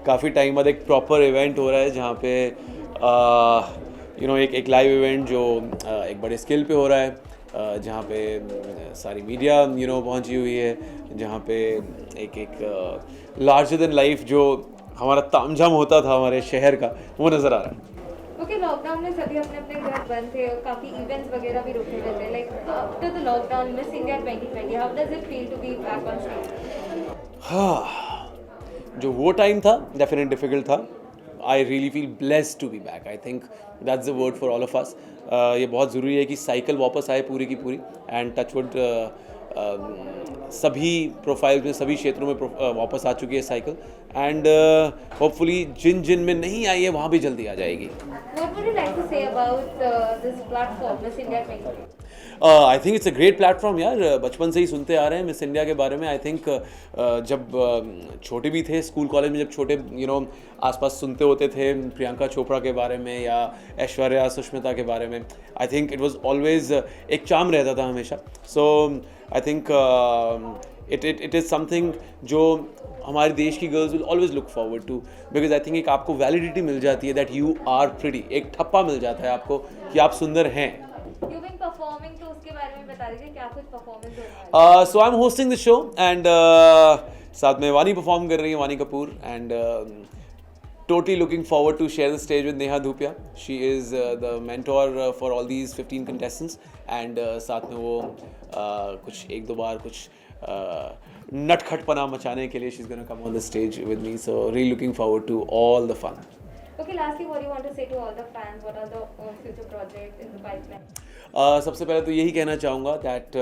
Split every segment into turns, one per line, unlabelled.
काफ़ी टाइम बाद एक प्रॉपर इवेंट हो रहा है जहाँ पे एक लाइव इवेंट जो एक बड़े स्केल पे हो रहा है, जहाँ पे सारी मीडिया पहुँची हुई है, जहाँ पे एक लार्जर देन लाइफ जो हमारा तामझाम होता था हमारे शहर का, वो नज़र आ रहा है।
ओके, लॉकडाउन में सभी अपने अपने घर बंद थे और काफ़ी इवेंट्स वगैरह भी रुके हुए थे। Like after the lockdown, Miss India 2020, how does it feel to be back on stage?
हाँ, जो वो टाइम था डेफिनेट डिफिकल्ट था। I really feel blessed to be back. I think that's the word for all of us. ये बहुत ज़रूरी है कि साइकिल वापस आए पूरी की पूरी, एंड टचवुड सभी प्रोफाइल्स में, सभी क्षेत्रों में वापस आ चुकी है साइकिल, एंड होपफुली जिन जिन में नहीं आई है वहाँ भी जल्दी आ जाएगी।
What would you like to say about this platform, Miss India 2020?
I think it's a great platform यार। बचपन से ही सुनते आ रहे हैं मिस इंडिया के बारे में। आई थिंक जब छोटे भी थे, स्कूल कॉलेज में जब छोटे आसपास सुनते होते थे प्रियंका चोपड़ा के बारे में या ऐश्वर्या सुष्मिता के बारे में, I think it was always एक चार्म रहता था हमेशा। So I think it is something जो हमारे देश की girls will always look forward to, because I think एक आपको वैलिडिटी मिल जाती है दैट यू आर प्रिटी, एक ठप्पा मिल जाता है आपको कि आप सुंदर हैं।
You've been performing, तो उसके बारे में बता दीजिए क्या कुछ परफॉर्मेंस होने वाला है?
So I am hosting this show, and साथ में वानी परफॉर्म कर रही है, Vani Kapoor, and totally looking forward to share the stage with Neha Dhupia. She is the mentor for all these 15 contestants, and साथ में वो कुछ एक दो बार कुछ नटखटपना मचाने के लिए she's gonna come on the stage with me. So really looking forward to all the fun.
Okay, lastly, what do you want to say to all the fans? What are the future projects in the pipeline?
सबसे पहले तो यही कहना चाहूँगा that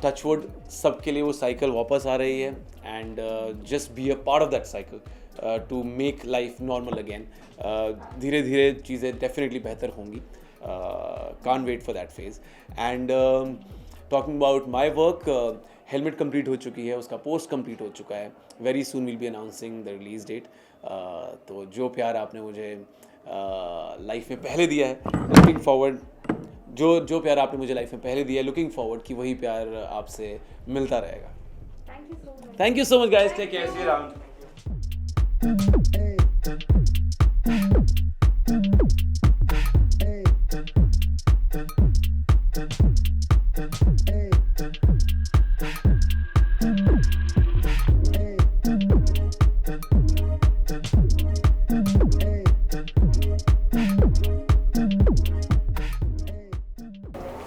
touchwood सबके लिए वो cycle वापस आ रही है, and just be a part of that cycle to make life normal again. धीरे धीरे चीज़ें डेफिनेटली बेहतर होंगी। Can't wait for that phase. And talking about my work, Helmet complete हो चुकी है, उसका पोस्ट कंप्लीट हो चुका है। Very soon will be announcing the release date. तो जो प्यार आपने मुझे लाइफ में पहले दिया है, लुकिंग फॉरवर्ड, जो प्यार आपने मुझे लाइफ में पहले दिया है, लुकिंग फॉरवर्ड कि वही प्यार आपसे मिलता रहेगा।
Thank you so much.
Thank you so much guys, take care, see you around.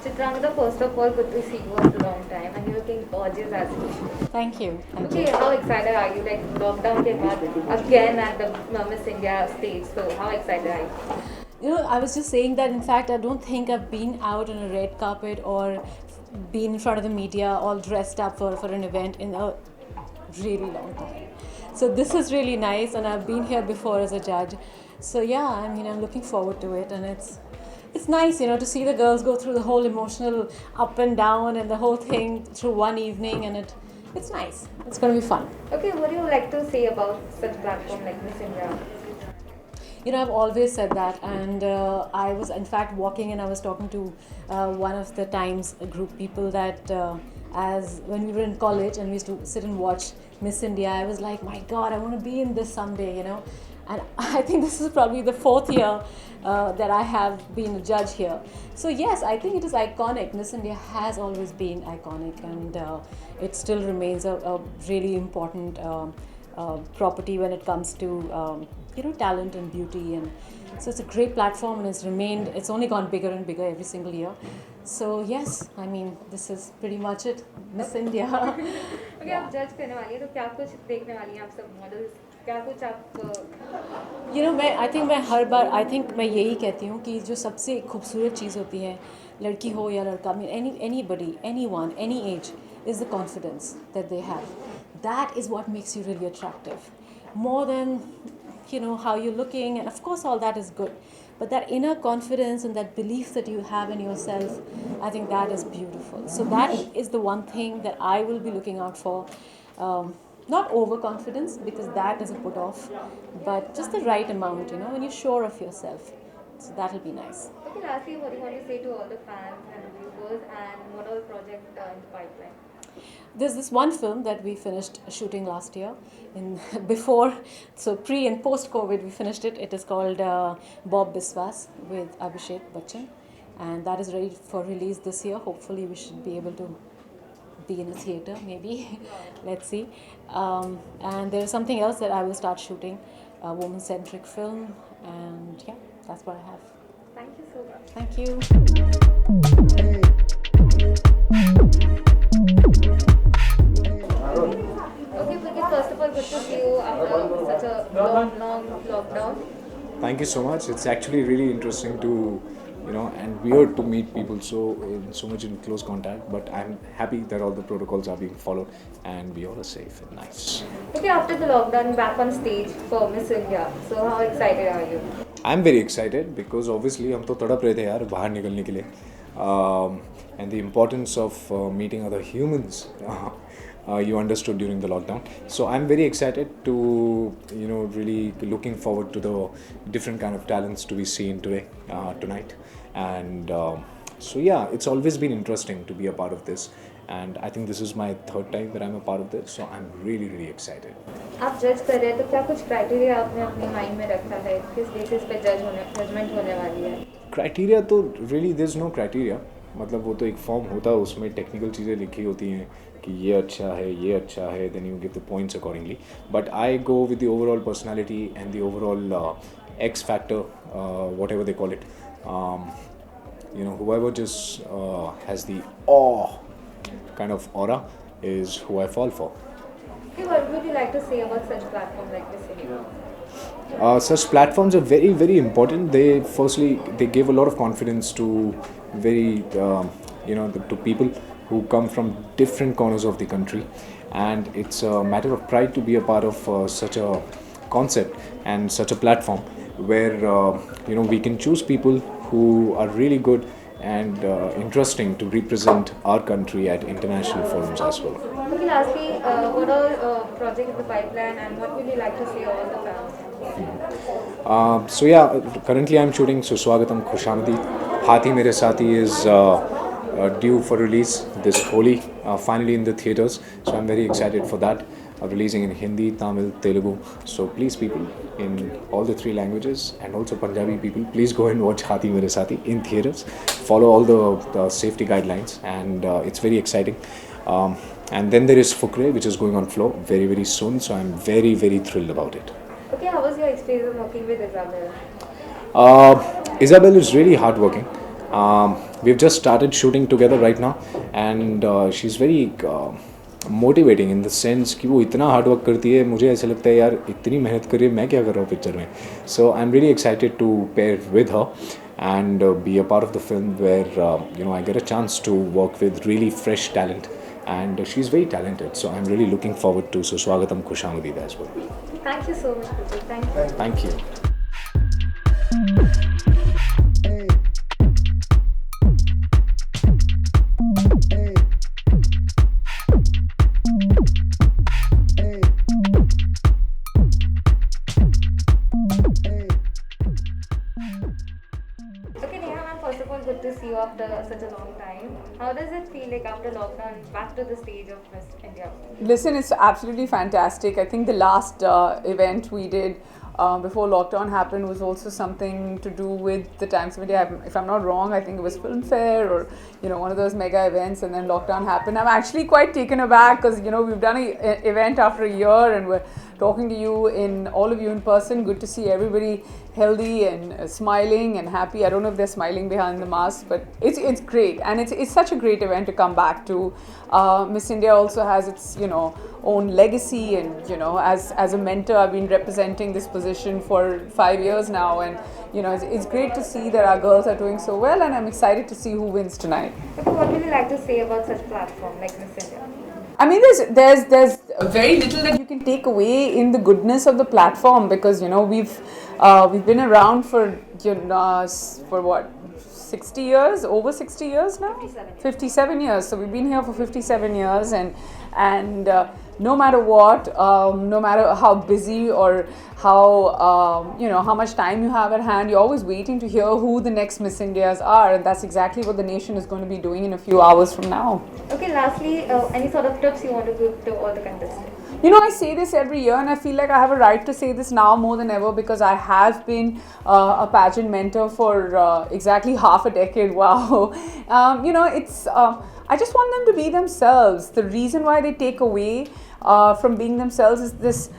Chitrangada, first of all, good to see you after a long time, and you're looking gorgeous as usual.
Thank you. Thank
Okay,
you.
how excited are you? Like lockdown के बाद again at the Miss India stage. So how excited are you?
You know, I was just saying that in fact, I don't think I've been out on a red carpet or been in front of the media all dressed up for an event in a really long time. So this is really nice, and I've been here before as a judge. So yeah, I mean, I'm looking forward to it, and it's nice, you know, to see the girls go through the whole emotional up and down and the whole thing through one evening, and it's nice. It's going to be fun.
Okay, what do you like to say about such platform like Miss India?
You know, I've always said that, and I was in fact walking and I was talking to one of the Times group people that as when we were in college and we used to sit and watch Miss India, I was like, my God, I want to be in this someday, you know. And I think this is probably the fourth year that I have been a judge here. So yes, I think it is iconic. Miss India has always been iconic, and it still remains a really important property when it comes to talent and beauty, and so it's a great platform, and it's only gone bigger and bigger every single year. So yes, I mean, this is pretty much it, Miss India.
Okay, आप जज करने वाली है तो क्या कुछ देखने वाली हैं आप सब मॉडल्स, क्या कुछ आप
You know, I think मैं यही कहती हूँ कि जो सबसे खूबसूरत चीज़ होती है, लड़की हो या लड़का, I mean anybody, anyone, any age, is the confidence that they have. That is what makes you really attractive, more than how you're looking, and of course all that is good, but that inner confidence and that belief that you have in yourself, I think that is beautiful. So that is the one thing that I will be looking out for. Not overconfidence, because that is a put off, but just the right amount, when you're sure of yourself. So that'll be nice.
Okay, lastly, what do you want to say to all the fans and viewers, and what all projects are in the pipeline?
There's this one film that we finished shooting last year, in before, so pre and post COVID, we finished it. It is called Bob Biswas with Abhishek Bachchan, and that is ready for release this year. Hopefully, we should be able to be in a theater, maybe. Let's see. And there's something else that I will start shooting, a woman-centric film, and yeah, that's what I have.
Thank you so much.
Thank you.
Okay, Pulkit, first of all, good to see you after such a long lockdown.
Thank you so much. It's actually really interesting to, and weird to meet people so much in close contact. But I'm happy that all the protocols are being followed and we all are safe and nice.
Okay, after the lockdown, back on stage for Miss India. So how excited are you?
I'm very excited because obviously हम तो तड़प रहे थे यार बाहर निकलने के लिए, and the importance of meeting other humans. You understood during the lockdown. So I'm very excited to, really looking forward to the different kind of talents to be seen tonight. And so yeah, it's always been interesting to be a part of this. And I think this is my third time that I'm a part of this. So I'm really, really excited.
आप जज कर रहे हैं तो क्या कुछ criteria आपने अपने माइंड में रखा है किस बेसिस पे जजमेंट होने वाली है?
क्राइटेरिया तो really there's no criteria. मतलब वो तो एक फॉर्म होता है, उसमें टेक्निकल चीज़ें लिखी होती हैं कि ये अच्छा है, then you give the points accordingly. But I go with the overall personality and the overall X factor, whatever they call it. Whoever just has the awe kind of aura is who I fall for.
Okay, what would you like to say about such platform like Miss India?
Such platforms are very, very important. They give a lot of confidence to to people who come from different corners of the country, and it's a matter of pride to be a part of such a concept and such a platform where we can choose people who are really good and interesting to represent our country at international forums as well.
Okay, lastly, what are projects in the pipeline and what would you like to say all the fans?
So yeah, currently I'm shooting Suswagatam Khushamdi. Hathi Mere Saathi is due for release this Holi, finally in the theatres. So I'm very excited for that. Releasing in Hindi, Tamil, Telugu. So please people in all the three languages and also Punjabi people, please go and watch Hathi Mere Saathi in theatres. Follow all the safety guidelines and it's very exciting. And then there is Fukre, which is going on floor very, very soon. So I'm very, very thrilled about it.
Okay, how was your experience working with Isabel?
Isabel is really hardworking. We've just started shooting together right now, and she's very motivating in the sense कि वो इतना hard work करती है, मुझे ऐसा लगता है यार इतनी मेहनत कर रही है, मैं क्या कर रहा हूँ पिक्चर में. So I'm really excited to pair with her and be a part of the film where I get a chance to work with really fresh talent, and she's very talented. So I'm really looking forward to Suswagatam Khushamdi as well.
Thank you so much, Pulkit. Thank you.
Thank you.
Okay, Neha ma'am, first of all, good to see you after such a long time. How does it feel like after lockdown, back to the stage of Miss India?
Listen, it's absolutely fantastic. I think the last event we did before lockdown happened was also something to do with the Times of India. If I'm not wrong, I think it was Filmfare or one of those mega events, and then lockdown happened. I'm actually quite taken aback because we've done an event after a year and we're talking to you all of you in person. Good to see everybody healthy and smiling and happy. I don't know if they're smiling behind the mask, but it's great, and it's such a great event to come back to. Miss India also has its own legacy, and as a mentor, I've been representing this position for 5 years now, and it's great to see that our girls are doing so well, and I'm excited to see who wins tonight.
Okay, what would you like to say about such platform like Miss India?
I mean, there's very little that you can take away in the goodness of the platform, because we've been around for what, 60 years, over 60 years now? 57 years. So we've been here for 57 years, and no matter what, no matter how busy or how much time you have at hand, you're always waiting to hear who the next Miss Indias are, and that's exactly what the nation is going to be doing in a few hours from now.
Okay, lastly, any sort of tips you want to give to all the contestants?
You know, I say this every year, and I feel like I have a right to say this now more than ever, because I have been a pageant mentor for exactly half a decade. Wow. You know, it's I just want them to be themselves. The reason why they take away from being themselves is this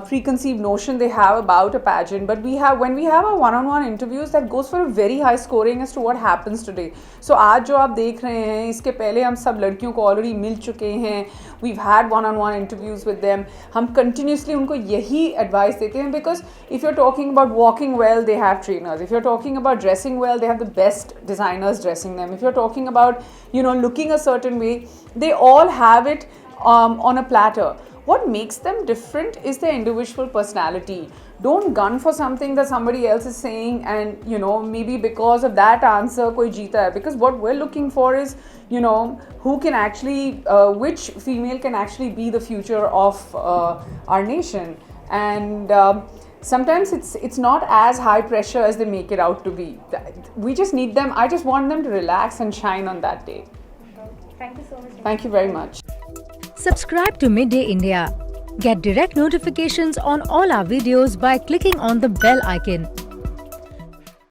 preconceived notion they have about a pageant. But when we have our one-on-one interviews, that goes for a very high scoring as to what happens today. So आज जो आप देख रहे हैं, इसके पहले हम सब लड़कियों को already मिल चुके हैं. We've had one-on-one interviews with them. हम continuously उनको यही advice देते हैं, because if you're talking about walking well, they have trainers. If you're talking about dressing well, they have the best designers dressing them. If you're talking about, you know, looking a certain way, they all have it on a platter. What makes them different is their individual personality. Don't gun for something that somebody else is saying, and you know, maybe because of that answer koi jeeta hai. Because what we're looking for is, you know, who can actually which female can actually be the future of our nation. And sometimes it's not as high pressure as they make it out to be. We just need them. I just want them to relax and shine on that day.
Thank you so much.
Thank you very much.
Subscribe to Midday India. Get direct notifications on all our videos by clicking on the bell icon.